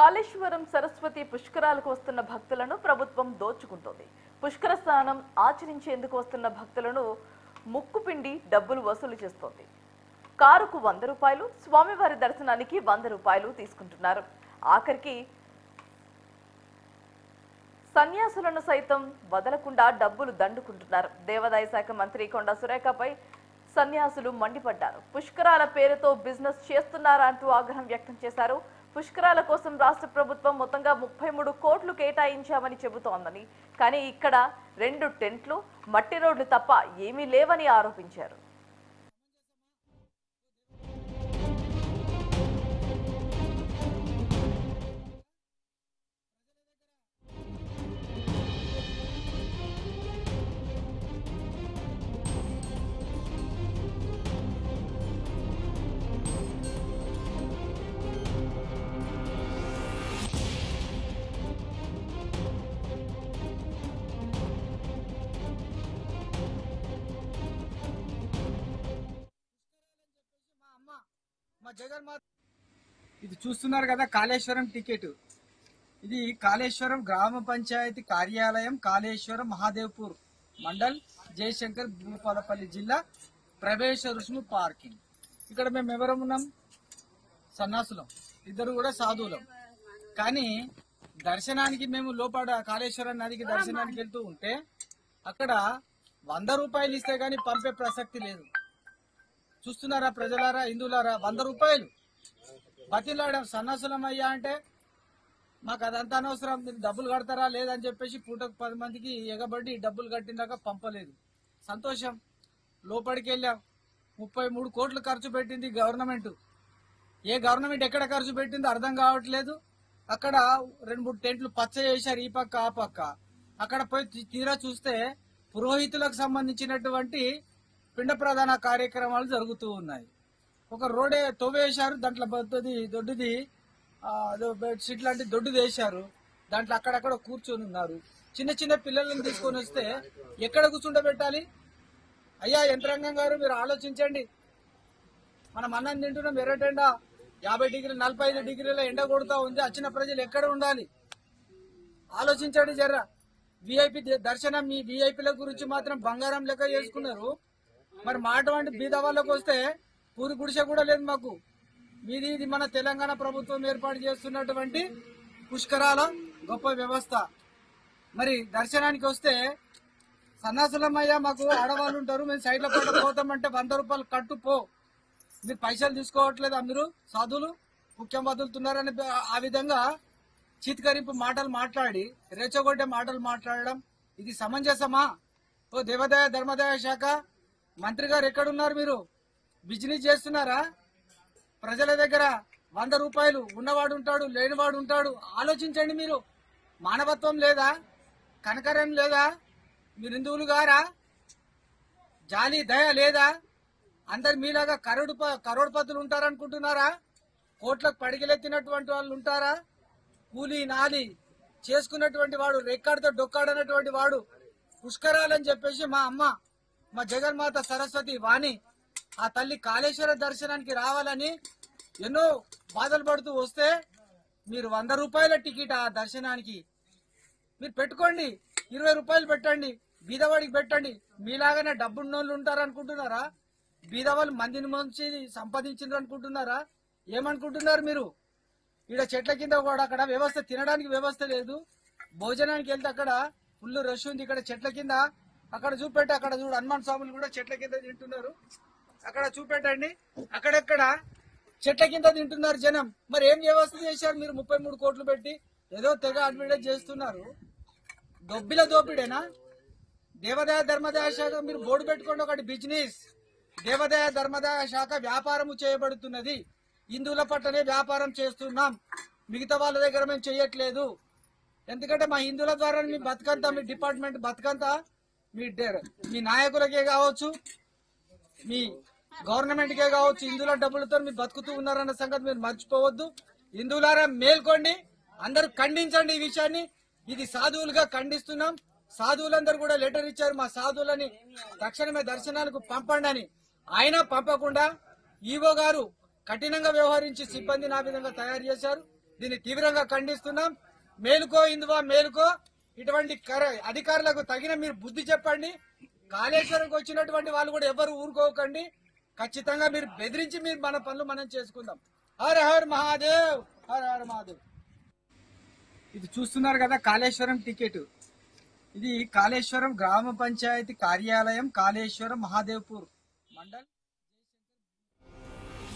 కాళేశ్వరం సరస్వతి పుష్కరాలకు వస్తున్న భక్తులను ప్రభుత్వం దోచుకుంటోంది. పుష్కర స్నానం ఆచరించేందుకు వస్తున్న భక్తులను ముక్కుపిండి డబ్బులు వసూలు చేస్తోంది. కారుకు 100 రూపాయలు, స్వామివారి దర్శనానికి 100 రూపాయలు తీసుకుంటున్నారు. ఆఖరికి సన్యాసులను సైతం వదలకుండా డబ్బులు దండుకుంటున్నారు. దేవాదాయ శాఖ మంత్రి కొండా సురేఖపై సన్యాసులు మండిపడ్డారు. పుష్కరాల పేరుతో బిజినెస్ చేస్తున్నారా అంటూ ఆగ్రహం వ్యక్తం చేశారు. పుష్కరాల కోసం రాష్ట్ర ప్రభుత్వం మొత్తంగా 33 కోట్లు కేటాయించామని చెబుతోందని, కానీ ఇక్కడ 2 టెంట్లు, మట్టి రోడ్లు తప్ప ఏమీ లేవని ఆరోపించారు. ఇది చూస్తున్నారు కదా, కాళేశ్వరం టికెట్. ఇది కాళేశ్వరం గ్రామ పంచాయతీ కార్యాలయం, కాళేశ్వరం మహాదేవ్పూర్ మండల్, జయశంకర్ భూపాలపల్లి జిల్లా, ప్రవేశ రుసుము పార్కింగ్. ఇక్కడ మేము ఎవరం ఉన్నాం? సన్నాసులం, ఇద్దరు కూడా సాధువులం. కానీ దర్శనానికి మేము లోపల కాళేశ్వరం నదికి దర్శనానికి వెళ్తూ ఉంటే అక్కడ 100 రూపాయలు ఇస్తే గానీ పంపే ప్రసక్తి లేదు. చూస్తున్నారా ప్రజలారా, హిందువులారా, 100 రూపాయలు బతిలాడాం. సన్నాసులం అయ్యా అంటే మాకు అదంతా అనవసరం, మీరు డబ్బులు కడతారా లేదని చెప్పేసి పూటకు 10 మందికి ఎగబడి డబ్బులు కట్టినాక పంపలేదు. సంతోషం. లోపలికి వెళ్ళాం. 33 కోట్లు ఖర్చు పెట్టింది గవర్నమెంట్. ఏ గవర్నమెంట్ ఎక్కడ ఖర్చు పెట్టిందో అర్థం కావట్లేదు. అక్కడ 2-3 టెంట్లు పచ్చ చేశారు, ఈ పక్క ఆ పక్క. అక్కడ పోయి తీరా చూస్తే పురోహితులకు సంబంధించినటువంటి పిండ ప్రధాన కార్యక్రమాలు జరుగుతూ ఉన్నాయి. ఒక రోడే తవ్వేశారు, దాంట్లో దొడ్డుది బెడ్షీట్ లాంటి దొడ్డుది వేశారు. దాంట్లో అక్కడక్కడ కూర్చొని ఉన్నారు. చిన్న చిన్న పిల్లలను తీసుకొని వస్తే ఎక్కడ కూర్చుండబెట్టాలి? అయ్యా యంత్రాంగం గారు, మీరు ఆలోచించండి. మనం అన్నం తింటున్నాం, ఎర్రటెండ 50 డిగ్రీలు 45 డిగ్రీల ఎండ కొడుతూ ఉంది. వచ్చిన ప్రజలు ఎక్కడ ఉండాలి? ఆలోచించండి జర్రా. విఐపి దర్శనం, మీ విఐపీల గురించి మాత్రం బంగారం లెక్క చేసుకున్నారు. మరి మా అటువంటి బీద వాళ్ళకు వస్తే పూరి గుడిసె కూడా లేదు మాకు. ఇది మన తెలంగాణ ప్రభుత్వం ఏర్పాటు చేస్తున్నటువంటి పుష్కరాల గొప్ప వ్యవస్థ. మరి దర్శనానికి వస్తే సన్నాసులమయ్యా, మాకు ఆడవాళ్ళు ఉంటారు, మేము సైడ్ల పట్ల పోతామంటే 100 రూపాయలు కట్టుపో, మీరు పైసలు తీసుకోవట్లేదా? మీరు సాధువులు ముఖ్యం వదులుతున్నారని ఆ విధంగా చీత్కరింపు మాటలు మాట్లాడి, రెచ్చగొట్టే మాటలు మాట్లాడడం ఇది సమంజసమా? ఓ దేవాదాయ ధర్మాదాయ శాఖ మంత్రి గారు ఎక్కడున్నారు? మీరు బిజినెస్ చేస్తున్నారా? ప్రజల దగ్గర 100 రూపాయలు ఉన్నవాడు ఉంటాడు, లేనివాడు ఉంటాడు. ఆలోచించండి. మీరు మానవత్వం లేదా? కనకరం లేదా? మీరు హిందువులు గారా? జాలి దయ లేదా? అందరు మీలాగా కరోడ్పతులు ఉంటారనుకుంటున్నారా? కోట్లకు పడిగెలెత్తినటువంటి వాళ్ళు ఉంటారా? కూలీ నాలి చేసుకున్నటువంటి వాడు, రెక్కాడితో డొక్కాడనటువంటి వాడు పుష్కరాలని చెప్పేసి మా అమ్మ, మా జగన్మాత సరస్వతి వాణి, ఆ తల్లి కాళేశ్వర దర్శనానికి రావాలని ఎన్నో బాధలు పడుతూ వస్తే మీరు 100 రూపాయల టికెట్ ఆ దర్శనానికి మీరు పెట్టుకోండి. 20 రూపాయలు పెట్టండి, బీదవాడికి పెట్టండి. మీలాగానే డబ్బున్నోళ్ళు ఉంటారనుకుంటున్నారా? బీదవాళ్ళు మందిని మంచి సంపాదించారు అనుకుంటున్నారా? ఏమనుకుంటున్నారు మీరు? ఇక్కడ చెట్ల కింద కూడా అక్కడ వ్యవస్థ, తినడానికి వ్యవస్థ లేదు. భోజనానికి వెళ్తే అక్కడ ఫుల్ రష్ ఉంది. ఇక్కడ చెట్ల కింద అక్కడ చూపెట్టి, అక్కడ చూడు హనుమాన్ స్వాములు కూడా చెట్ల కింద తింటున్నారు. అక్కడ చూపెట్టండి, అక్కడెక్కడ చెట్ల కింద తింటున్నారు జనం. మరి ఏం వ్యవస్థ చేశారు మీరు? 33 కోట్లు పెట్టి ఏదో తెగ అడ్వర్టైజ్ చేస్తున్నారు. దొబ్బిల దోపిడేనా? దేవాదాయ ధర్మాదాయ శాఖ మీరు బోర్డు పెట్టుకోండి, ఒకటి బిజినెస్. దేవాదాయ ధర్మాదాయ శాఖ వ్యాపారము చేయబడుతున్నది. హిందువుల పట్లనే వ్యాపారం చేస్తున్నాం, మిగతా వాళ్ళ దగ్గర మేము చేయట్లేదు. ఎందుకంటే మా హిందువుల ద్వారా మీ బతుకంతా, మీ డిపార్ట్మెంట్ బతుకంతా మీ నాయకులకే కావచ్చు, మీ గవర్నమెంట్కే కావచ్చు, హిందువుల డబ్బులతో మీరు బతుకుతూ ఉన్నారన్న సంగతి మీరు మర్చిపోవద్దు. హిందువులారా మేల్కోండి, అందరూ ఖండించండి ఈ విషయాన్ని. ఇది సాధువులుగా ఖండిస్తున్నాం. సాధువులందరూ కూడా లెటర్ ఇచ్చారు, మా సాధువులని తక్షణమే దర్శనాలకు పంపండి అని. ఆయన పంపకుండా ఈవో గారు కఠినంగా వ్యవహరించి సిబ్బందిని ఆ విధంగా తయారు చేశారు. దీన్ని తీవ్రంగా ఖండిస్తున్నాం. మేలుకో ఇందువా మేలుకో, ఇటువంటి అధికారులకు తగిన మీరు బుద్ధి చెప్పండి. కాళేశ్వరంకి వచ్చినటువంటి వాళ్ళు కూడా ఎవరు ఊరుకోకండి. ఖచ్చితంగా మీరు బెదిరించి మీరు మన పనులు మనం చేసుకుందాం. హర హర్ మహాదేవ్, హర హర్ మహాదేవ్. ఇది చూస్తున్నారు కదా కాళేశ్వరం టికెట్. ఇది కాళేశ్వరం గ్రామ పంచాయతీ కార్యాలయం, కాళేశ్వరం మహాదేవ్పూర్ మండల్.